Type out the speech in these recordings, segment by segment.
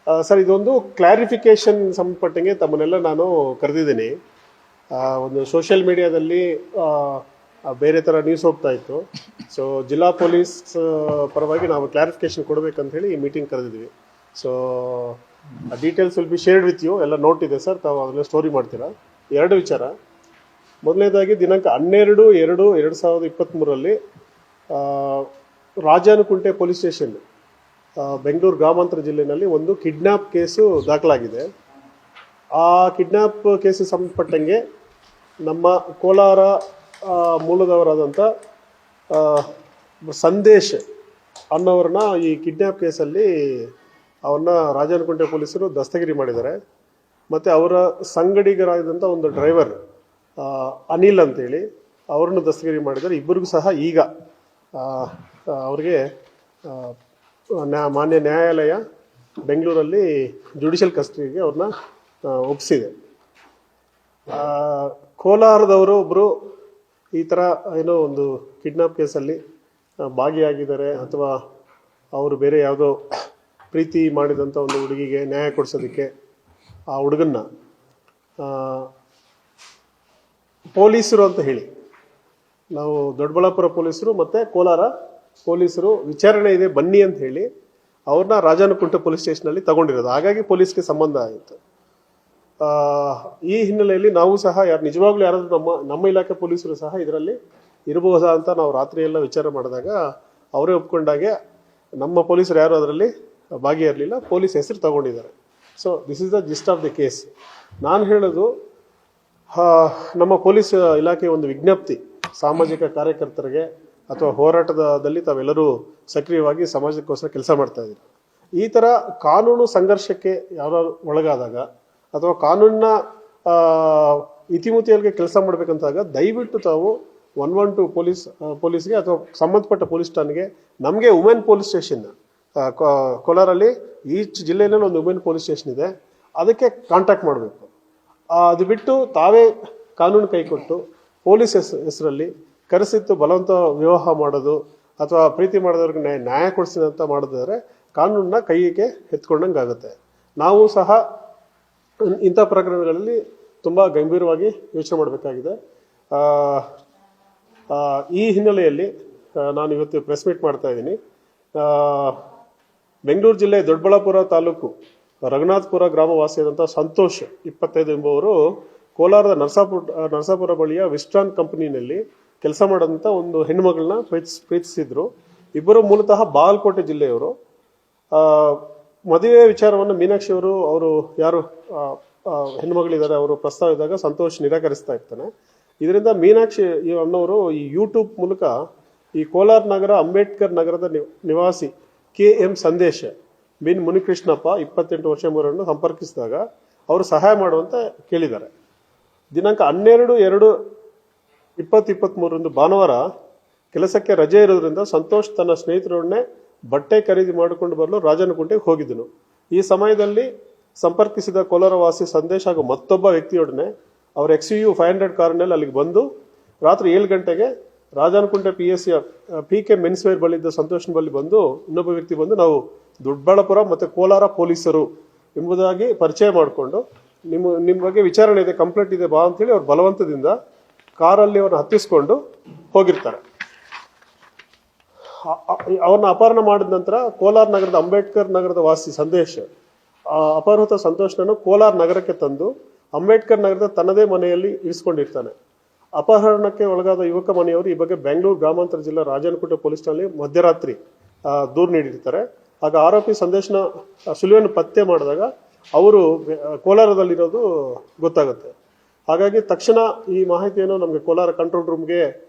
Sir, ಇದೊಂದು clarification ಸಂಬಂಧಪಟ್ಟಂಗೆ ತಮ್ಮನ್ನೆಲ್ಲ ನಾನು ಕರೆದಿದ್ದೀನಿ. ಒಂದು ಸೋಷಿಯಲ್ ಮೀಡಿಯಾದಲ್ಲಿ ಬೇರೆ ಥರ ನ್ಯೂಸ್ ಹೋಗ್ತಾ ಇತ್ತು. ಸೊ ಜಿಲ್ಲಾ ಪೊಲೀಸ್ ಪರವಾಗಿ ನಾವು ಕ್ಲಾರಿಫಿಕೇಶನ್ ಕೊಡಬೇಕಂತ ಹೇಳಿ ಈ ಮೀಟಿಂಗ್ ಕರೆದಿದ್ವಿ. So details will be shared with you. ಎಲ್ಲ ನೋಟ್ ಇದೆ ಸರ್, ತಾವು ಅದನ್ನ ಸ್ಟೋರಿ ಮಾಡ್ತೀರಾ. ಎರಡು ವಿಚಾರ. ಮೊದಲನೇದಾಗಿ ದಿನಾಂಕ 12/2/2023 ರಾಜಾನುಕುಂಟೆ ಪೊಲೀಸ್ ಸ್ಟೇಷನ್, ಬೆಂಗಳೂರು ಗ್ರಾಮಾಂತರ ಜಿಲ್ಲೆಯಲ್ಲಿ ಒಂದು ಕಿಡ್ನ್ಯಾಪ್ ಕೇಸು ದಾಖಲಾಗಿದೆ. ಆ ಕಿಡ್ನ್ಯಾಪ್ ಕೇಸಿಗೆ ಸಂಬಂಧಪಟ್ಟಂಗೆ ನಮ್ಮ ಕೋಲಾರ ಮೂಲದವರಾದಂಥ ಸಂದೇಶ್ ಅನ್ನೋರನ್ನ ಈ ಕಿಡ್ನ್ಯಾಪ್ ಕೇಸಲ್ಲಿ ಅವ್ರನ್ನ ರಾಜಾನುಕುಂಟೆ ಪೊಲೀಸರು ದಸ್ತಗಿರಿ ಮಾಡಿದ್ದಾರೆ. ಮತ್ತು ಅವರ ಸಂಗಡಿಗರಾದಂಥ ಒಂದು ಡ್ರೈವರ್ ಅನಿಲ್ ಅಂತೇಳಿ ಅವ್ರನ್ನು ದಸ್ತಗಿರಿ ಮಾಡಿದ್ದಾರೆ. ಇಬ್ಬರಿಗೂ ಸಹ ಈಗ ಅವ್ರಿಗೆ ಮಾನ್ಯ ನ್ಯಾಯಾಲಯ ಬೆಂಗಳೂರಲ್ಲಿ ಜುಡಿಷಿಯಲ್ ಕಸ್ಟಡಿಗೆ ಅವ್ರನ್ನ ಒಪ್ಪಿಸಿದೆ. ಕೋಲಾರದವರು ಒಬ್ಬರು ಈ ಥರ ಏನೋ ಒಂದು ಕಿಡ್ನಾಪ್ ಕೇಸಲ್ಲಿ ಭಾಗಿಯಾಗಿದ್ದಾರೆ, ಅಥವಾ ಅವರು ಬೇರೆ ಯಾವುದೋ ಪ್ರೀತಿ ಮಾಡಿದಂಥ ಒಂದು ಹುಡುಗಿಗೆ ನ್ಯಾಯ ಕೊಡಿಸೋದಕ್ಕೆ ಆ ಹುಡುಗನ್ನ ಪೊಲೀಸರು ಅಂತ ಹೇಳಿ, ನಾವು ದೊಡ್ಡಬಳ್ಳಾಪುರ ಪೊಲೀಸರು ಮತ್ತು ಕೋಲಾರ ಪೊಲೀಸರು ವಿಚಾರಣೆ ಇದೆ ಬನ್ನಿ ಅಂತ ಹೇಳಿ ಅವ್ರನ್ನ ರಾಜಾನುಕುಂಟೆ ಪೊಲೀಸ್ ಸ್ಟೇಷನಲ್ಲಿ ತಗೊಂಡಿರೋದು. ಹಾಗಾಗಿ ಪೊಲೀಸ್ಗೆ ಸಂಬಂಧ ಆಯಿತು. ಈ ಹಿನ್ನೆಲೆಯಲ್ಲಿ ನಾವು ಸಹ ನಿಜವಾಗ್ಲೂ ಯಾರಾದರೂ ನಮ್ಮ ಇಲಾಖೆ ಪೊಲೀಸರು ಸಹ ಇದರಲ್ಲಿ ಇರಬಹುದಾ ಅಂತ ನಾವು ರಾತ್ರಿ ಎಲ್ಲ ವಿಚಾರ ಮಾಡಿದಾಗ ಅವರೇ ಒಪ್ಕೊಂಡಾಗೆ ನಮ್ಮ ಪೊಲೀಸರು ಯಾರು ಅದರಲ್ಲಿ ಭಾಗಿಯಾಗಲಿಲ್ಲ, ಪೊಲೀಸ್ ಹೆಸರು ತಗೊಂಡಿದ್ದಾರೆ. So this is the gist of the case. ನಾನು ಹೇಳೋದು, ನಮ್ಮ ಪೊಲೀಸ್ ಇಲಾಖೆ ಒಂದು ವಿಜ್ಞಪ್ತಿ ಸಾಮಾಜಿಕ ಕಾರ್ಯಕರ್ತರಿಗೆ ಅಥವಾ ಹೋರಾಟದಲ್ಲಿ ತಾವೆಲ್ಲರೂ ಸಕ್ರಿಯವಾಗಿ ಸಮಾಜಕ್ಕೋಸ್ಕರ ಕೆಲಸ ಮಾಡ್ತಾ ಇದ್ದೀರಿ. ಈ ಥರ ಕಾನೂನು ಸಂಘರ್ಷಕ್ಕೆ ಯಾರು ಒಳಗಾದಾಗ ಅಥವಾ ಕಾನೂನಿನ ಇತಿಮಿತಿಯಲ್ಲಿ ಕೆಲಸ ಮಾಡಬೇಕಂತಾಗ ದಯವಿಟ್ಟು ತಾವು 112 ಪೊಲೀಸ್ಗೆ ಅಥವಾ ಸಂಬಂಧಪಟ್ಟ ಪೊಲೀಸ್ ಠಾಣೆಗೆ, ನಮಗೆ ವುಮೆನ್ ಪೊಲೀಸ್ ಸ್ಟೇಷನ್ ಕೋಲಾರಲ್ಲಿ ಈಚ್ ಜಿಲ್ಲೆಯಲ್ಲಿ ಒಂದು ವುಮೆನ್ ಪೊಲೀಸ್ ಸ್ಟೇಷನ್ ಇದೆ, ಅದಕ್ಕೆ ಕಾಂಟ್ಯಾಕ್ಟ್ ಮಾಡಬೇಕು. ಅದು ಬಿಟ್ಟು ತಾವೇ ಕಾನೂನು ಕೈಕೊಟ್ಟು ಪೊಲೀಸ್ ಹೆಸರಲ್ಲಿ ಕರೆಸಿತ್ತು ಬಲವಂತ ವಿವಾಹ ಮಾಡೋದು ಅಥವಾ ಪ್ರೀತಿ ಮಾಡಿದವ್ರಿಗೆ ನ್ಯಾಯ ಕೊಡಿಸ್ತೀನಿ ಅಂತ ಮಾಡಿದ್ರೆ ಕಾನೂನನ್ನ ಕೈಗೆ ಎತ್ಕೊಂಡಂಗೆ ಆಗುತ್ತೆ. ನಾವು ಸಹ ಇಂಥ ಪ್ರಕರಣಗಳಲ್ಲಿ ತುಂಬ ಗಂಭೀರವಾಗಿ ಯೋಚನೆ ಮಾಡಬೇಕಾಗಿದೆ. ಈ ಹಿನ್ನೆಲೆಯಲ್ಲಿ ನಾನು ಇವತ್ತು ಪ್ರೆಸ್ ಮೀಟ್ ಮಾಡ್ತಾ ಇದ್ದೀನಿ. ಬೆಂಗಳೂರು ಜಿಲ್ಲೆ ದೊಡ್ಡಬಳ್ಳಾಪುರ ತಾಲೂಕು ರಘುನಾಥಪುರ ಗ್ರಾಮವಾಸಿಯಾದಂಥ ಸಂತೋಷ್ 25 ಎಂಬುವರು ಕೋಲಾರದ ನರಸಾಪುರ ಬಳಿಯ ವಿಸ್ಟ್ರಾನ್ ಕಂಪನಿನಲ್ಲಿ ಕೆಲಸ ಮಾಡೋದಂಥ ಒಂದು ಹೆಣ್ಣುಮಗಳನ್ನ ಪ್ರೀತಿಸಿದ್ರು. ಇಬ್ಬರು ಮೂಲತಃ ಬಾಗಲಕೋಟೆ ಜಿಲ್ಲೆಯವರು. ಮದುವೆ ವಿಚಾರವನ್ನು ಮೀನಾಕ್ಷಿ ಅವರು ಯಾರು ಹೆಣ್ಮಗಳಿದ್ದಾರೆ ಅವರು ಪ್ರಸ್ತಾವ ಇದ್ದಾಗ ಸಂತೋಷ್ ನಿರಾಕರಿಸ್ತಾ ಇರ್ತಾನೆ. ಇದರಿಂದ ಮೀನಾಕ್ಷಿ ಅನ್ನೋರು ಈ ಯೂಟ್ಯೂಬ್ ಮೂಲಕ ಈ ಕೋಲಾರ ನಗರ ಅಂಬೇಡ್ಕರ್ ನಗರದ ನಿವಾಸಿ KM ಸಂದೇಶ್ ಬಿನ್ ಮುನಿಕೃಷ್ಣಪ್ಪ 28 ವರ್ಷ ಎಂಬುವರನ್ನು ಸಂಪರ್ಕಿಸಿದಾಗ ಅವರು ಸಹಾಯ ಮಾಡುವಂತ ಕೇಳಿದ್ದಾರೆ. ದಿನಾಂಕ 12/2/2023 ಭಾನುವಾರ ಕೆಲಸಕ್ಕೆ ರಜೆ ಇರೋದ್ರಿಂದ ಸಂತೋಷ್ ತನ್ನ ಸ್ನೇಹಿತರೊಡನೆ ಬಟ್ಟೆ ಖರೀದಿ ಮಾಡಿಕೊಂಡು ಬರಲು ರಾಜಾನುಕುಂಟೆಗೆ ಹೋಗಿದ್ದನು. ಈ ಸಮಯದಲ್ಲಿ ಸಂಪರ್ಕಿಸಿದ ಕೋಲಾರ ವಾಸಿ ಸಂದೇಶ್ ಹಾಗೂ ಮತ್ತೊಬ್ಬ ವ್ಯಕ್ತಿಯೊಡನೆ ಅವರ XUV 500 ಕಾರಿನಲ್ಲಿ ಅಲ್ಲಿಗೆ ಬಂದು ರಾತ್ರಿ 7 ಗಂಟೆಗೆ ರಾಜಾನುಕುಂಟೆ PSC PK ಮೆನ್ಸ್ವೇರ್ ಬಳಿದ್ದ ಸಂತೋಷನ ಬಳಿ ಬಂದು ಇನ್ನೊಬ್ಬ ವ್ಯಕ್ತಿ ಬಂದು ನಾವು ದೊಡ್ಡಬಳ್ಳಾಪುರ ಮತ್ತು ಕೋಲಾರ ಪೊಲೀಸರು ಎಂಬುದಾಗಿ ಪರಿಚಯ ಮಾಡಿಕೊಂಡು ನಿಮ್ಮ ಬಗ್ಗೆ ವಿಚಾರಣೆ ಇದೆ, ಕಂಪ್ಲೇಂಟ್ ಇದೆ ಬಾ ಅಂತೇಳಿ ಅವ್ರ ಬಲವಂತದಿಂದ ಕಾರಲ್ಲಿ ಅವ್ರನ್ನ ಹತ್ತಿಸ್ಕೊಂಡು ಹೋಗಿರ್ತಾರೆ. ಅವ್ರನ್ನ ಅಪಹರಣ ಮಾಡಿದ ನಂತರ ಕೋಲಾರ ನಗರದ ಅಂಬೇಡ್ಕರ್ ನಗರದ ವಾಸಿ ಸಂದೇಶ್ ಅಪಹೃತ ಸಂತೋಷನನ್ನು ಕೋಲಾರ ನಗರಕ್ಕೆ ತಂದು ಅಂಬೇಡ್ಕರ್ ನಗರದ ತನ್ನದೇ ಮನೆಯಲ್ಲಿ ಇರಿಸಿಕೊಂಡಿರ್ತಾನೆ. ಅಪಹರಣಕ್ಕೆ ಒಳಗಾದ ಯುವಕ ಮನೆಯವರು ಈ ಬಗ್ಗೆ ಬೆಂಗಳೂರು ಗ್ರಾಮಾಂತರ ಜಿಲ್ಲಾ ರಾಜಾನುಕುಂಟೆ ಪೊಲೀಸ್ ಠಾಣೆಯಲ್ಲಿ ಮಧ್ಯರಾತ್ರಿ ದೂರು ನೀಡಿರ್ತಾರೆ. ಆಗ ಆರೋಪಿ ಸಂದೇಶನ ಸುಳಿವನ್ನು ಪತ್ತೆ ಮಾಡಿದಾಗ ಅವರು ಕೋಲಾರದಲ್ಲಿರೋದು ಗೊತ್ತಾಗುತ್ತೆ. ಹಾಗಾಗಿ ತಕ್ಷಣ ಈ ಮಾಹಿತಿಯನ್ನು ನಮಗೆ ಕೋಲಾರ ಕಂಟ್ರೋಲ್ ರೂಮ್ಗೆ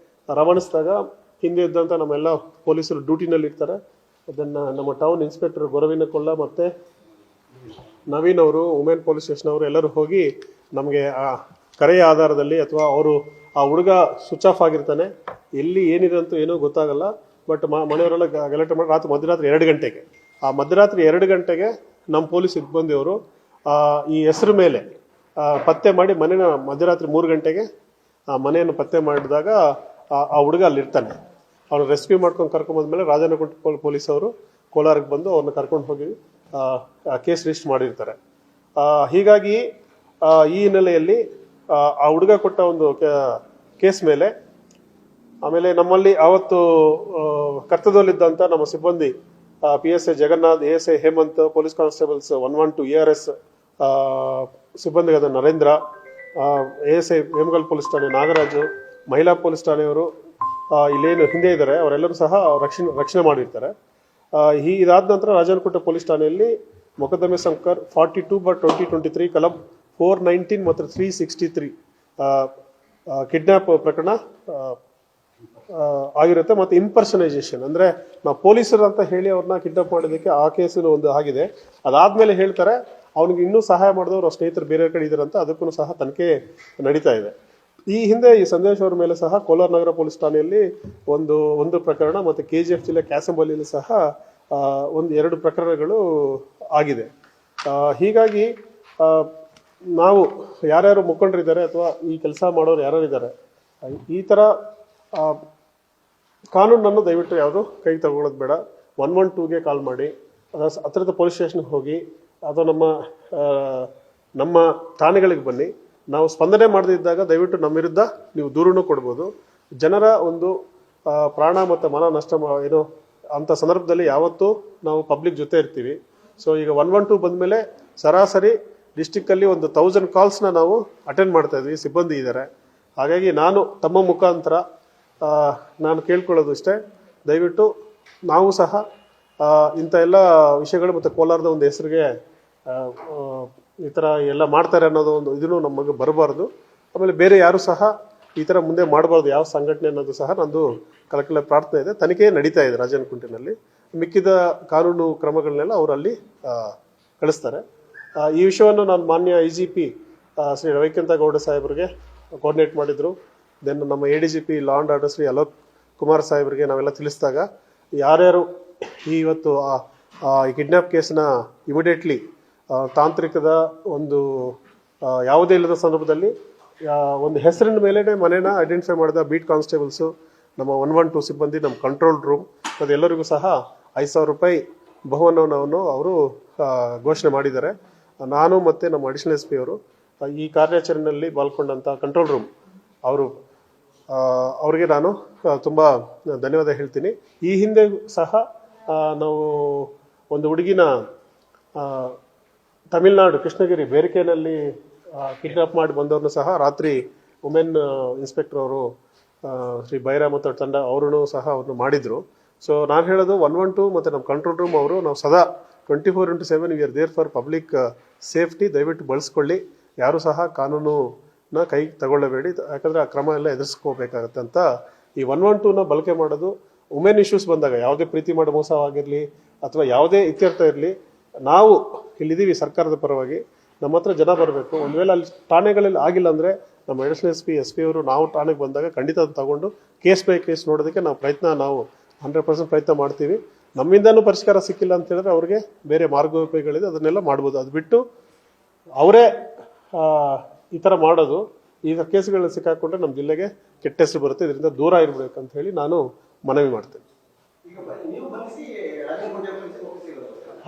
ರವಾನಿಸಿದಾಗ ಹಿಂದೆ ಇದ್ದಂಥ ನಮ್ಮೆಲ್ಲ ಪೊಲೀಸರು ಡ್ಯೂಟಿನಲ್ಲಿ ಇರ್ತಾರೆ. ಅದನ್ನು ನಮ್ಮ ಟೌನ್ ಇನ್ಸ್ಪೆಕ್ಟರ್ ಗೊರವಿನ ಕೊಳ್ಳ ಮತ್ತು ನವೀನ್ ಅವರು, ವುಮೆನ್ ಪೊಲೀಸ್ ಸ್ಟೇಷನ್ ಅವರು ಎಲ್ಲರೂ ಹೋಗಿ ನಮಗೆ ಆ ಕರೆಯ ಆಧಾರದಲ್ಲಿ, ಅಥವಾ ಆ ಹುಡುಗ ಸ್ವಿಚ್ ಆಫ್ ಆಗಿರ್ತಾನೆ, ಎಲ್ಲಿ ಏನಿದೆ ಅಂತೂ ಏನೂ ಗೊತ್ತಾಗಲ್ಲ. ಬಟ್ ಮನೆಯವರೆಲ್ಲ ಗಲಾಟೆ ಮಾಡಿ ಮಧ್ಯರಾತ್ರಿ 2 ಗಂಟೆಗೆ ಮಧ್ಯರಾತ್ರಿ 2 ಗಂಟೆಗೆ ನಮ್ಮ ಪೊಲೀಸ್ ಸಿಬ್ಬಂದಿಯವರು ಈ ಹೆಸರು ಮೇಲೆ ಪತ್ತೆ ಮಾಡಿ ಮನೆಯ ಮಧ್ಯರಾತ್ರಿ 3 ಗಂಟೆಗೆ ಆ ಮನೆಯನ್ನು ಪತ್ತೆ ಮಾಡಿದಾಗ ಆ ಹುಡುಗ ಅಲ್ಲಿರ್ತಾನೆ. ಅವ್ರು ರೆಸ್ಕ್ಯೂ ಮಾಡ್ಕೊಂಡು ಕರ್ಕೊಂಬಂದ್ಮೇಲೆ ರಾಜಾನುಕುಂಟೆ ಪೊಲೀಸ್ ಅವರು ಕೋಲಾರಕ್ಕೆ ಬಂದು ಅವ್ರನ್ನ ಕರ್ಕೊಂಡು ಹೋಗಿ ಕೇಸ್ ರಿಜಿಸ್ಟರ್ ಮಾಡಿರ್ತಾರೆ. ಹೀಗಾಗಿ ಈ ಹಿನ್ನೆಲೆಯಲ್ಲಿ ಆ ಹುಡುಗ ಕೊಟ್ಟ ಒಂದು ಕೇಸ್ ಮೇಲೆ ಆಮೇಲೆ ನಮ್ಮಲ್ಲಿ ಆವತ್ತು ಕರ್ತವ್ಯದಲ್ಲಿದ್ದಂಥ ನಮ್ಮ ಸಿಬ್ಬಂದಿ PSI Jagannath, ASI Hemanth, police constables 112 ARS ಸಿಬ್ಬಂದಿಗಾದ ನರೇಂದ್ರ, ASI ಹೇಮಗಲ್ ಪೊಲೀಸ್ ಠಾಣೆ ನಾಗರಾಜು, ಮಹಿಳಾ ಪೊಲೀಸ್ ಠಾಣೆಯವರು ಇಲ್ಲೇನು ಹಿಂದೆ ಇದ್ದಾರೆ ಅವರೆಲ್ಲರೂ ಸಹ ರಕ್ಷಣೆ ಮಾಡಿರ್ತಾರೆ. ಇದಾದ ನಂತರ ರಾಜನಕೋಟೆ ಪೊಲೀಸ್ ಠಾಣೆಯಲ್ಲಿ ಮೊಕದ್ದಮೆ ಸಂಖ್ಯೆ 42/2023 ಕಲಂ 419 ಮತ್ತು 363 ಕಿಡ್ನಾಪ್ ಪ್ರಕರಣ ಆಗಿರುತ್ತೆ. ಮತ್ತು ಇಂಪರ್ಸನೈಸೇಷನ್ ಅಂದ್ರೆ ನಾವು ಪೊಲೀಸರು ಅಂತ ಹೇಳಿ ಅವ್ರನ್ನ ಕಿಡ್ನಾಪ್ ಮಾಡೋದಕ್ಕೆ ಆ ಕೇಸಿನ ಒಂದು ಆಗಿದೆ. ಅದಾದ್ಮೇಲೆ ಹೇಳ್ತಾರೆ ಅವನಿಗೆ ಇನ್ನೂ ಸಹಾಯ ಮಾಡಿದವರು ಅವ್ರ ಸ್ನೇಹಿತರು ಬೇರೆ ಕಡೆ ಇದಾರಂತ, ಅದಕ್ಕೂ ಸಹ ತನಿಖೆ ನಡೀತಾ ಇದೆ. ಈ ಹಿಂದೆ ಈ ಸಂದೇಶ್ ಅವರ ಮೇಲೆ ಸಹ ಕೋಲಾರ ನಗರ ಪೊಲೀಸ್ ಠಾಣೆಯಲ್ಲಿ ಒಂದು ಪ್ರಕರಣ ಮತ್ತು KGF ಜಿಲ್ಲೆ ಕ್ಯಾಸಂಬಲ್ಲಿಯಲ್ಲೂ ಸಹ 1-2 ಪ್ರಕರಣಗಳು ಆಗಿದೆ. ಹೀಗಾಗಿ ನಾವು ಯಾರ್ಯಾರು ಮುಖಂಡರಿದ್ದಾರೆ ಅಥವಾ ಈ ಕೆಲಸ ಮಾಡೋರು ಯಾರ್ಯಾರಿದ್ದಾರೆ ಈ ಥರ ಕಾನೂನನ್ನು ದಯವಿಟ್ಟು ಯಾವುದು ಕೈ ತಗೊಳ್ಳೋದು ಬೇಡ. 112ಗೆ ಕಾಲ್ ಮಾಡಿ, ಹತ್ತಿರದ ಪೊಲೀಸ್ ಸ್ಟೇಷನ್ಗೆ ಹೋಗಿ ಅಥವಾ ನಮ್ಮ ಠಾಣೆಗಳಿಗೆ ಬನ್ನಿ. ನಾವು ಸ್ಪಂದನೆ ಮಾಡದಿದ್ದಾಗ ದಯವಿಟ್ಟು ನಮ್ಮ ವಿರುದ್ಧ ನೀವು ದೂರನ್ನು ಕೊಡ್ಬೋದು. ಜನರ ಒಂದು ಪ್ರಾಣ ಮತ್ತು ಮನ ನಷ್ಟ ಏನು ಅಂಥ ಸಂದರ್ಭದಲ್ಲಿ ಯಾವತ್ತೂ ನಾವು ಪಬ್ಲಿಕ್ ಜೊತೆ ಇರ್ತೀವಿ. ಸೊ ಈಗ 112 ಬಂದಮೇಲೆ ಸರಾಸರಿ ಡಿಸ್ಟಿಕ್ಕಲ್ಲಿ 1000 ಕಾಲ್ಸ್ನ ನಾವು ಅಟೆಂಡ್ ಮಾಡ್ತಾ ಇದ್ವಿ, ಸಿಬ್ಬಂದಿ ಇದ್ದಾರೆ. ಹಾಗಾಗಿ ನಾನು ತಮ್ಮ ಮುಖಾಂತರ ನಾನು ಕೇಳ್ಕೊಳ್ಳೋದು ಇಷ್ಟೇ, ದಯವಿಟ್ಟು ನಾವು ಸಹ ಇಂಥ ಎಲ್ಲ ವಿಷಯಗಳು ಮತ್ತು ಕೋಲಾರದ ಒಂದು ಹೆಸರಿಗೆ ಈ ಥರ ಎಲ್ಲ ಮಾಡ್ತಾರೆ ಅನ್ನೋದು ಒಂದು ಇದನ್ನು ನಮಗೆ ಬರಬಾರ್ದು. ಆಮೇಲೆ ಬೇರೆ ಯಾರು ಸಹ ಈ ಥರ ಮುಂದೆ ಮಾಡಬಾರ್ದು, ಯಾವ ಸಂಘಟನೆ ಅನ್ನೋದು ಸಹ ನಂದು ಕಳಕಳ ಪ್ರಾರ್ಥನೆ ಇದೆ. ತನಿಖೆ ನಡೀತಾ ಇದೆ ರಾಜನಕುಂಟೆನಲ್ಲಿ. ಮಿಕ್ಕಿದ ಕಾನೂನು ಕ್ರಮಗಳನ್ನೆಲ್ಲ ಅವರಲ್ಲಿ ಕಳಿಸ್ತಾರೆ. ಈ ವಿಷಯವನ್ನು ನಾನು ಮಾನ್ಯ IGP ಶ್ರೀ ರವಿಕಾಂತ ಗೌಡ ಸಾಹೇಬರಿಗೆ ಕೋಆರ್ಡಿನೇಟ್ ಮಾಡಿದ್ರು. ದೆನ್ ನಮ್ಮ ADGP law and order Shri Alok Kumar ಸಾಹೇಬರಿಗೆ ನಾವೆಲ್ಲ ತಿಳಿಸಿದಾಗ ಯಾರ್ಯಾರು ಇವತ್ತು ಈ ಕಿಡ್ನಾಪ್ ಕೇಸ್ನ ಇಮಿಡಿಯೇಟ್ಲಿ ತಾಂತ್ರಿಕದ ಒಂದು ಯಾವುದೇ ಇಲ್ಲದ ಸಂದರ್ಭದಲ್ಲಿ ಒಂದು ಹೆಸರಿನ ಮೇಲೇ ಮನೇನ ಐಡೆಂಟಿಫೈ ಮಾಡಿದ ಬೀಟ್ ಕಾನ್ಸ್ಟೇಬಲ್ಸು, ನಮ್ಮ 112 ಸಿಬ್ಬಂದಿ, ನಮ್ಮ ಕಂಟ್ರೋಲ್ ರೂಮ್ ಮತ್ತು ಎಲ್ಲರಿಗೂ ಸಹ 5,000 ರೂಪಾಯಿ ಬಹುಮಾನವನ್ನು ಅವರು ಘೋಷಣೆ ಮಾಡಿದ್ದಾರೆ. ನಾನು ಮತ್ತು ನಮ್ಮ ಅಡಿಷನಲ್ SP ಅವರು ಈ ಕಾರ್ಯಾಚರಣೆಯಲ್ಲಿ ಪಾಲ್ಗೊಂಡಂಥ ಕಂಟ್ರೋಲ್ ರೂಮ್ ಅವರಿಗೆ ನಾನು ತುಂಬ ಧನ್ಯವಾದ ಹೇಳ್ತೀನಿ. ಈ ಹಿಂದೆ ಸಹ ನಾವು ಒಂದು ಹುಡುಗಿನ ತಮಿಳ್ನಾಡು ಕೃಷ್ಣಗಿರಿ ಬೇರಿಕೆನಲ್ಲಿ ಕಿಡ್ನಾಪ್ ಮಾಡಿ ಬಂದವ್ರನ್ನ ಸಹ ರಾತ್ರಿ ವುಮೆನ್ ಇನ್ಸ್ಪೆಕ್ಟರ್ ಅವರು ಶ್ರೀ ಬೈರಾ ಮತ್ತು ತಂಡ ಅವರು ಸಹ ಅವ್ರನ್ನ ಮಾಡಿದ್ರು. ಸೊ ನಾನು ಹೇಳೋದು 112 ಮತ್ತು ನಮ್ಮ ಕಂಟ್ರೋಲ್ ರೂಮ್ ಅವರು ನಾವು ಸದಾ 24/7 we are there for public safety. ದಯವಿಟ್ಟು ಬಳಸ್ಕೊಳ್ಳಿ, ಯಾರು ಸಹ ಕಾನೂನುನ ಕೈ ತಗೊಳ್ಳಬೇಡಿ, ಯಾಕಂದರೆ ಆ ಕ್ರಮ ಎಲ್ಲ ಎದುರಿಸ್ಕೋಬೇಕಾಗತ್ತೆ ಅಂತ. ಈ 112ನ ಬಳಕೆ ಮಾಡೋದು ವುಮೆನ್ ಇಶ್ಯೂಸ್ ಬಂದಾಗ, ಯಾವುದೇ ಪ್ರೀತಿ ಮಾಡೋ ಮೋಸವಾಗಿರಲಿ ಅಥವಾ ಯಾವುದೇ ಇತ್ಯರ್ಥ ಇರಲಿ, ನಾವು ಇಲ್ಲಿದ್ದೀವಿ ಸರ್ಕಾರದ ಪರವಾಗಿ, ನಮ್ಮ ಹತ್ರ ಜನ ಬರಬೇಕು. ಒಂದು ವೇಳೆ ಅಲ್ಲಿ ಠಾಣೆಗಳಲ್ಲಿ ಆಗಿಲ್ಲ ಅಂದರೆ ನಮ್ಮ ಅಡಿಷನಲ್ SP ಅವರು ನಾವು ಠಾಣೆಗೆ ಬಂದಾಗ ಖಂಡಿತ ಅದನ್ನು ತಗೊಂಡು ಕೇಸ್ ಬೈ ಕೇಸ್ ನೋಡೋದಕ್ಕೆ ನಾವು 100% ಪ್ರಯತ್ನ ಮಾಡ್ತೀವಿ. ನಮ್ಮಿಂದನೂ ಪರಿಷ್ಕಾರ ಸಿಕ್ಕಿಲ್ಲ ಅಂತ ಹೇಳಿದ್ರೆ ಅವ್ರಿಗೆ ಬೇರೆ ಮಾರ್ಗೋಪಾಯಗಳಿದೆ, ಅದನ್ನೆಲ್ಲ ಮಾಡ್ಬೋದು. ಅದು ಬಿಟ್ಟು ಅವರೇ ಈ ಥರ ಮಾಡೋದು, ಈಗ ಕೇಸ್ಗಳನ್ನ ಸಿಕ್ಕಾಕೊಂಡ್ರೆ ನಮ್ಮ ಜಿಲ್ಲೆಗೆ ಕೆಟ್ಟ ಹೆಸರು ಬರುತ್ತೆ. ಇದರಿಂದ ದೂರ ಇರಬೇಕಂತ ಹೇಳಿ ನಾನು ಮನವಿ ಮಾಡ್ತೇನೆ.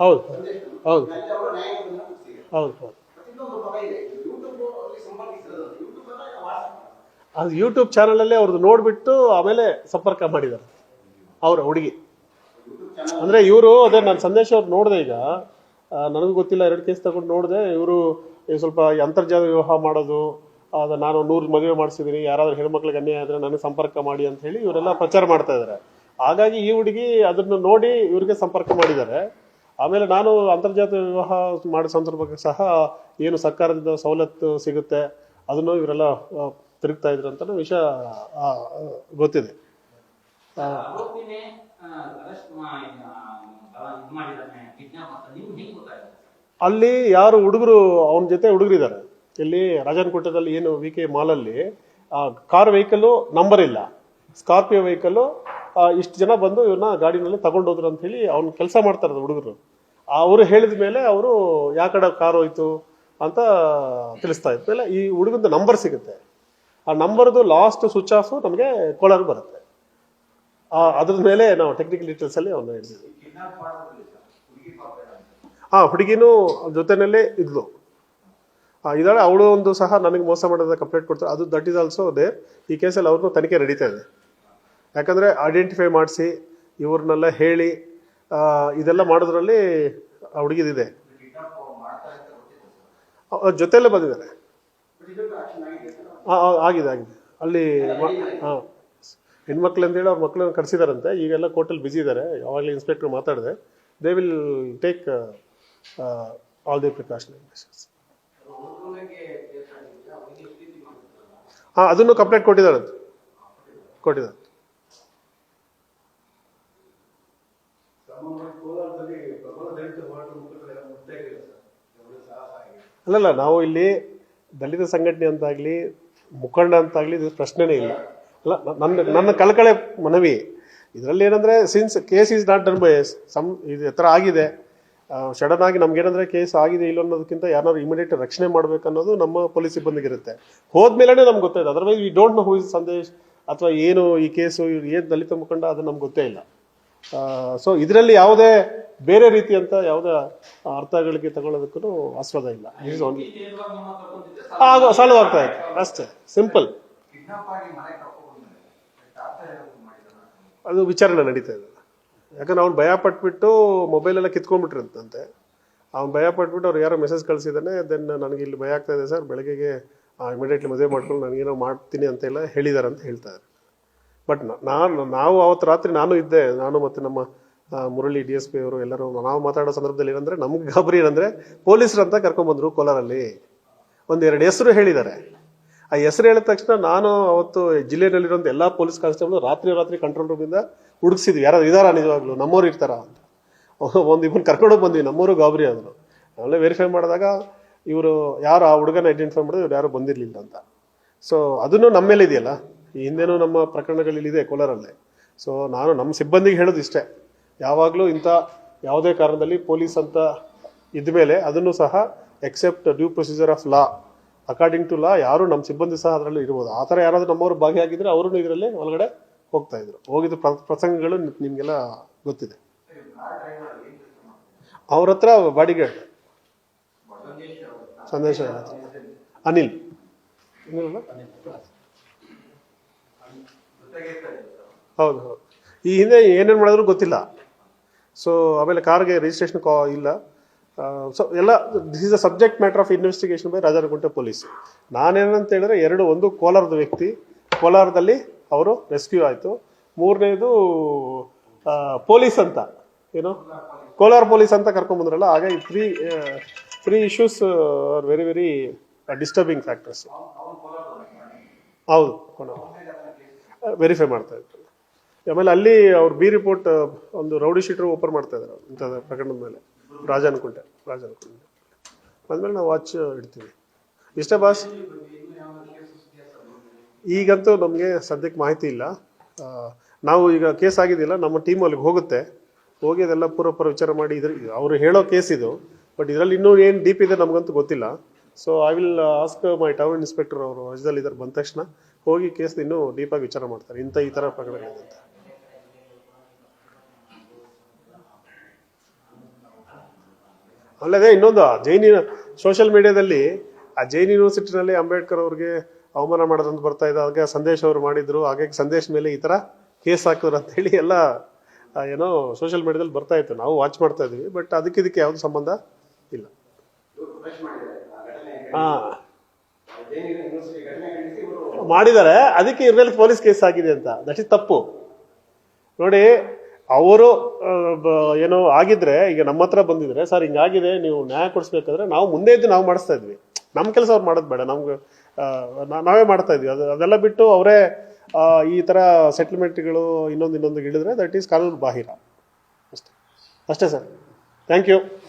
ಹೌದು ಹೌದು ಹೌದು ಹೌದು ಅದು ಯೂಟ್ಯೂಬ್ ಚಾನಲಲ್ಲೇ ಅವ್ರದ್ದು ನೋಡಿಬಿಟ್ಟು ಆಮೇಲೆ ಸಂಪರ್ಕ ಮಾಡಿದ್ದಾರೆ ಅವ್ರ ಹುಡುಗಿ. ಅಂದರೆ ಇವರು ಅದೇ ನಾನು ಸಂದೇಶ ಅವ್ರು ನೋಡಿದೆ. ಈಗ ನನಗೂ ಗೊತ್ತಿಲ್ಲ, 2 ಕೇಸ್ ತಗೊಂಡು ನೋಡಿದೆ. ಇವರು ಸ್ವಲ್ಪ ಅಂತರ್ಜಾಲ ವಿವಾಹ ಮಾಡೋದು, ನಾನು 100 ಮದುವೆ ಮಾಡಿಸಿದ್ದೀನಿ, ಯಾರಾದ್ರೂ ಹೆಣ್ಮಕ್ಳಿಗೆ ಅನ್ಯಾಯ ಆದರೆ ನನಗೆ ಸಂಪರ್ಕ ಮಾಡಿ ಅಂತ ಹೇಳಿ ಇವರೆಲ್ಲ ಪ್ರಚಾರ ಮಾಡ್ತಾ ಇದ್ದಾರೆ. ಹಾಗಾಗಿ ಈ ಹುಡುಗಿ ಅದನ್ನು ನೋಡಿ ಇವ್ರಿಗೆ ಸಂಪರ್ಕ ಮಾಡಿದ್ದಾರೆ. ಆಮೇಲೆ ನಾನು ಅಂತರ್ಜಾತ ವಿವಾಹ ಮಾಡೋ ಸಂದರ್ಭಕ್ಕೆ ಸಹ ಏನು ಸರ್ಕಾರದಿಂದ ಸವಲತ್ತು ಸಿಗುತ್ತೆ ಅದನ್ನು ಇವರೆಲ್ಲ ತಿರುಗ್ತಾ ಇದ್ರು ಅಂತ ವಿಷಯ ಗೊತ್ತಿದೆ. ಅಲ್ಲಿ ಯಾರು ಹುಡುಗರು ಅವನ ಜೊತೆ ಹುಡುಗರಿದ್ದಾರೆ, ಇಲ್ಲಿ ರಾಜನಕೋಟೆದಲ್ಲಿ ಏನು VK ಮಾಲಲ್ಲಿ ಕಾರ್ ವೆಹಿಕಲ್ಲು ನಂಬರ್ ಇಲ್ಲ, ಸ್ಕಾರ್ಪಿಯೋ ವೆಹಿಕಲ್ಲು ಇಷ್ಟು ಜನ ಬಂದು ಇವನ್ನ ಗಾಡಿನಲ್ಲಿ ತಗೊಂಡೋದ್ರು ಅಂತ ಹೇಳಿ ಅವ್ನು ಕೆಲಸ ಮಾಡ್ತಾ ಇರೋದು ಹುಡುಗರು. ಅವರು ಹೇಳಿದ ಮೇಲೆ ಅವರು ಯಾಕಡೆ ಕಾರ್ ಹೋಯ್ತು ಅಂತ ತಿಳಿಸ್ತಾ ಇತ್ತು. ಇಲ್ಲ, ಈ ಹುಡುಗದ ನಂಬರ್ ಸಿಗುತ್ತೆ, ಆ ನಂಬರ್ದು ಲಾಸ್ಟ್ ಸ್ವಿಚ್ ಆಫ್ ನಮಗೆ ಕೋಲಾರ ಬರುತ್ತೆ. ಅದ್ರ ಮೇಲೆ ನಾವು ಟೆಕ್ನಿಕಲ್ ಡೀಟೇಲ್ಸ್ ಅಲ್ಲಿ ಅವನ್ನ ಹೇಳಿದ್ವಿ. ಹುಡುಗಿನೂ ಜೊತೆನಲ್ಲೇ ಇದ್ಲು. ಇದ್ದಾಳೆ, ಅವಳು ಒಂದು ಸಹ ನನಗೆ ಮೋಸ ಮಾಡೋದ ಕಂಪ್ಲೇಂಟ್ ಕೊಡ್ತಾರೆ. ಅದು ದಟ್ ಈಸ್ ಆಲ್ಸೋ ದೇ. ಈ ಕೇಸಲ್ಲಿ ಅವ್ರನ್ನೂ ತನಿಖೆ ನಡೀತಾ ಇದೆ. ಯಾಕಂದರೆ ಐಡೆಂಟಿಫೈ ಮಾಡಿಸಿ ಇವ್ರನ್ನೆಲ್ಲ ಹೇಳಿ ಇದೆಲ್ಲ ಮಾಡೋದ್ರಲ್ಲಿ ಆ ಹುಡುಗಿದಿದೆ. ಜೊತೆಯಲ್ಲೇ ಬಂದಿದ್ದಾರೆ. ಆಗಿದೆ ಅಲ್ಲಿ ಹೆಣ್ಮಕ್ಳು ಅಂತೇಳಿ ಅವ್ರ ಮಕ್ಕಳನ್ನ ಕರೆಸಿದಾರಂತೆ. ಈಗೆಲ್ಲ ಕೋರ್ಟಲ್ಲಿ ಬ್ಯುಸಿ ಇದ್ದಾರೆ. ಯಾವಾಗಲೇ ಇನ್ಸ್ಪೆಕ್ಟರ್ ಮಾತಾಡಿದೆ, they will take all the precautionary measures. ಅದನ್ನು ಕಂಪ್ಲೇಂಟ್ ಕೊಟ್ಟಿದ್ದಾರೆ. ಅಲ್ಲಲ್ಲ, ನಾವು ಇಲ್ಲಿ ದಲಿತ ಸಂಘಟನೆ ಅಂತಾಗ್ಲಿ ಮುಖಂಡ ಅಂತಾಗ್ಲಿ ಇದು ಪ್ರಶ್ನೆನೇ ಇಲ್ಲ. ಅಲ್ಲ, ನನ್ನ ಕಳಕಳೆ ಮನವಿ ಇದರಲ್ಲಿ ಏನಂದ್ರೆ, since case is not done by ಇದು ಎತ್ತರ ಆಗಿದೆ, ಸಡನ್ ಆಗಿ ನಮ್ಗೇನಂದ್ರೆ ಕೇಸ್ ಆಗಿದೆ ಇಲ್ಲ ಅನ್ನೋದಕ್ಕಿಂತ ಯಾರು ಇಮಿಡಿಯೇಟ್ ರಕ್ಷಣೆ ಮಾಡ್ಬೇಕನ್ನೋದು ನಮ್ಮ ಪೊಲೀಸ್ ಸಿಬ್ಬಂದಿಗಿರುತ್ತೆ. ಹೋದ್ಮೇಲೆ ನಮ್ಗೆ ಗೊತ್ತಾಯ್ತು. Otherwise we don't know who is Sandesh ಅಥವಾ ಏನು ಈ ಕೇಸು, ಇವ್ರು ಏನು ದಲಿತ ಮುಖಂಡ, ಅದು ನಮ್ಗೆ ಗೊತ್ತೇ ಇಲ್ಲ. ಸೊ ಇದರಲ್ಲಿ ಯಾವುದೇ ಬೇರೆ ರೀತಿಯಂತ ಯಾವುದೇ ಅರ್ಥಗಳಿಗೆ ತಗೊಳ್ಳೋದಕ್ಕೂ ಆಸ್ಪದ ಇಲ್ಲ. ಸಾಲ್ವ್ ಆಗ್ತಾ ಇದೆ ಅಷ್ಟೇ, ಸಿಂಪಲ್. ಅದು ವಿಚಾರಣೆ ನಡೀತಾ ಇದೆ. ಯಾಕಂದ್ರೆ ಅವ್ನು ಭಯ ಪಟ್ಬಿಟ್ಟು ಮೊಬೈಲ್ ಎಲ್ಲ ಕಿತ್ಕೊಂಡ್ಬಿಟ್ರಂತೆ. ಅವ್ನು ಭಯ ಪಟ್ಬಿಟ್ಟು ಅವ್ರು ಯಾರೋ ಮೆಸೇಜ್ ಕಳಿಸಿದ್ದಾನೆ. ದೆನ್ ನನಗೆ ಇಲ್ಲಿ ಭಯ ಆಗ್ತಾ ಇದೆ ಸರ್, ಬೆಳಗ್ಗೆಗೆ ಇಮಿಡಿಯೇಟ್ಲಿ ಮದುವೆ ಮಾಡ್ಕೊಂಡು ನನಗೇನೋ ಮಾಡ್ತೀನಿ ಅಂತೆಲ್ಲ ಹೇಳಿದ್ದಾರೆ ಅಂತ ಹೇಳ್ತಾರೆ. ಬಟ್ ನಾವು ಅವತ್ತು ರಾತ್ರಿ ನಾನು ಇದ್ದೆ, ನಾನು ಮತ್ತು ನಮ್ಮ ಮುರಳಿ DSP ಅವರು ಎಲ್ಲರೂ ನಾವು ಮಾತಾಡೋ ಸಂದರ್ಭದಲ್ಲಿ ಏನಂದ್ರೆ, ನಮ್ಗೆ ಗಾಬರಿ ಏನಂದ್ರೆ, ಪೊಲೀಸರು ಅಂತ ಕರ್ಕೊಂಡ್ಬಂದ್ರು ಕೋಲಾರಲ್ಲಿ. ಒಂದೆರಡು ಹೆಸರು ಹೇಳಿದ್ದಾರೆ. ಆ ಹೆಸರು ಹೇಳಿದ ತಕ್ಷಣ ನಾನು ಅವತ್ತು ಜಿಲ್ಲೆಯಲ್ಲಿರೋ ಎಲ್ಲ ಪೊಲೀಸ್ ಕಾನ್ಸ್ಟೇಬಲ್ ರಾತ್ರಿ ಕಂಟ್ರೋಲ್ ರೂಮಿಂದ ಹುಡುಕ್ಸಿದ್ವಿ, ಯಾರು ಇದಾರ ನಿಜವಾಗ್ಲು ನಮ್ಮವ್ರು ಇರ್ತಾರ ಅಂತ. ಒಂದು ಇಬ್ಬರು ಕರ್ಕೊಂಡೋಗಿ ಬಂದ್ವಿ. ನಮ್ಮವರು ಗಾಬರಿ ಆದರು. ನಾವೆಲ್ಲ ವೆರಿಫೈ ಮಾಡಿದಾಗ ಇವರು ಯಾರು ಆ ಹುಡುಗನ ಐಡೆಂಟಿಫೈ ಮಾಡಿದ್ರು, ಇವ್ರು ಯಾರು ಬಂದಿರಲಿಲ್ಲ ಅಂತ. ಸೊ ಅದನ್ನು ನಮ್ಮ ಮೇಲೆ ಇದೆಯಲ್ಲ, ಈ ಹಿಂದೆನೂ ನಮ್ಮ ಪ್ರಕರಣಗಳಿದೆ ಕೋಲಾರಲ್ಲೇ. ಸೊ ನಾನು ನಮ್ಮ ಸಿಬ್ಬಂದಿಗೆ ಹೇಳೋದು ಇಷ್ಟೇ, ಯಾವಾಗಲೂ ಇಂಥ ಯಾವುದೇ ಕಾರಣದಲ್ಲಿ ಪೊಲೀಸ್ ಅಂತ ಇದ್ಮೇಲೆ ಅದನ್ನು ಸಹ except due procedure of law, according to law ಯಾರು ನಮ್ಮ ಸಿಬ್ಬಂದಿ ಸಹ ಅದರಲ್ಲಿ ಇರ್ಬೋದು. ಆ ಥರ ಯಾರಾದ್ರೂ ನಮ್ಮವರು ಭಾಗಿಯಾಗಿದ್ರೆ ಅವರು ಇದರಲ್ಲಿ ಒಳಗಡೆ ಹೋಗ್ತಾ ಇದ್ರು. ಹೋಗಿದ್ದ ಪ್ರಸಂಗಗಳು ನಿಮಗೆಲ್ಲ ಗೊತ್ತಿದೆ. ಅವ್ರ ಹತ್ರ ಬಾಡಿಗಾರ್ಡ್ ಸಂದೇಶ ಅನಿಲ್ ಹೌದು. ಈ ಹಿಂದೆ ಏನೇನು ಮಾಡಿದ್ರು ಗೊತ್ತಿಲ್ಲ. ಸೊ ಆಮೇಲೆ ಕಾರ್ಗೆ ರಿಜಿಸ್ಟ್ರೇಷನ್ ಇಲ್ಲ. ಸೊ ಎಲ್ಲ this is a subject matter of investigation by Rajaragunte police. ನಾನೇನಂತ ಹೇಳಿದ್ರೆ, ಒಂದು ಕೋಲಾರದ ವ್ಯಕ್ತಿ, ಕೋಲಾರದಲ್ಲಿ ಅವರು ರೆಸ್ಕ್ಯೂ ಆಯಿತು. ಮೂರನೇದು ಪೊಲೀಸ್ ಅಂತ, ಏನು ಕೋಲಾರ ಪೊಲೀಸ್ ಅಂತ ಕರ್ಕೊಂಡ್ಬಂದ್ರಲ್ಲ. ಹಾಗಾಗಿ three issues are very very disturbing factors. ಹೌದು, ವೆರಿಫೈ ಮಾಡ್ತಾ ಇದ್ರು. ಆಮೇಲೆ ಅಲ್ಲಿ ಅವ್ರು ರಿಪೋರ್ಟ್ ಒಂದು ರೌಡಿ ಶೀಟರ್ ಓಪನ್ ಮಾಡ್ತಾ ಇದ್ದಾರೆ ಇಂಥ ಪ್ರಕರಣದ ಮೇಲೆ. ರಾಜಾನುಕುಂಟೆ ಬಂದ್ಮೇಲೆ ನಾವು ವಾಚ್ ಇಡ್ತೀವಿ. ಇಷ್ಟೇ ಬಾಸ್. ಈಗಂತೂ ನಮಗೆ ಸದ್ಯಕ್ಕೆ ಮಾಹಿತಿ ಇಲ್ಲ. ನಾವು ಈಗ ಕೇಸ್ ಆಗಿದ್ದಿಲ್ಲ, ನಮ್ಮ ಟೀಮ್ ಅಲ್ಲಿಗೆ ಹೋಗಿ ಅದೆಲ್ಲ ಪೂರ್ವಪರ ವಿಚಾರ ಮಾಡಿ ಅವರು ಹೇಳೋ ಕೇಸ್ ಇದು. ಬಟ್ ಇದರಲ್ಲಿ ಇನ್ನೂ ಏನು ಡೀಪ್ ಇದೆ ನಮಗಂತೂ ಗೊತ್ತಿಲ್ಲ. So I will ask my town inspector, ಅವರು ರಾಜ್ಯದಲ್ಲಿ ಇದ್ದಾರೆ, ಬಂದ ತಕ್ಷಣ ಹೋಗಿ ಕೇಸ್ ಇನ್ನೂ ಡೀಪಾಗಿ ವಿಚಾರ ಮಾಡ್ತಾರೆ, ಈ ಥರ ಪ್ರಕರಣಗಳಿದೆ ಅಂತ. ಅಲ್ಲದೆ ಇನ್ನೊಂದು, ಸೋಷಿಯಲ್ ಮೀಡಿಯಾದಲ್ಲಿ ಜೈನ್ ಯೂನಿವರ್ಸಿಟಿನಲ್ಲಿ ಅಂಬೇಡ್ಕರ್ ಅವ್ರಿಗೆ ಅವಮಾನ ಮಾಡೋದಂತ ಬರ್ತಾ ಇದೆ. ಹಾಗೆ ಸಂದೇಶ್ ಅವರು ಮಾಡಿದ್ರು, ಹಾಗಾಗಿ ಸಂದೇಶ್ ಮೇಲೆ ಈ ಥರ ಕೇಸ್ ಹಾಕಿದ್ರು ಅಂತ ಹೇಳಿ ಎಲ್ಲ ಏನೋ ಸೋಷಿಯಲ್ ಮೀಡಿಯಾದಲ್ಲಿ ಬರ್ತಾ ಇತ್ತು. ನಾವು ವಾಚ್ ಮಾಡ್ತಾ ಇದ್ವಿ. ಬಟ್ ಇದಕ್ಕೆ ಯಾವುದು ಸಂಬಂಧ ಇಲ್ಲ. ಮಾಡಿದ್ದಾರೆ, ಅದಕ್ಕೆ ಇವ್ರ ಮೇಲೆ ಪೊಲೀಸ್ ಕೇಸ್ ಆಗಿದೆ ಅಂತ. ದಟ್ ಇಸ್ ತಪ್ಪು ನೋಡಿ. ಅವರು ಏನೋ ಆಗಿದ್ರೆ ಈಗ ನಮ್ಮ ಹತ್ರ ಬಂದಿದ್ರೆ, ಸರ್ ಹಿಂಗಾಗಿದೆ, ನೀವು ನ್ಯಾಯ ಕೊಡಿಸ್ಬೇಕಾದ್ರೆ ನಾವು ಮುಂದೆ ಇದ್ದು ನಾವು ಮಾಡಿಸ್ತಾ ಇದ್ವಿ. ನಮ್ಮ ಕೆಲಸ ಅವ್ರು ಮಾಡೋದು ಬೇಡ, ನಮ್ಗೆ ನಾವೇ ಮಾಡ್ತಾ ಇದ್ವಿ. ಅದೆಲ್ಲ ಬಿಟ್ಟು ಅವರೇ ಈ ಥರ ಸೆಟಲ್ಮೆಂಟ್ಗಳು ಇನ್ನೊಂದು ಹೇಳಿದ್ರೆ ದಟ್ ಈಸ್ ಕಾನೂನು ಬಾಹಿರ. ಅಷ್ಟೇ ಸರ್. Thank you.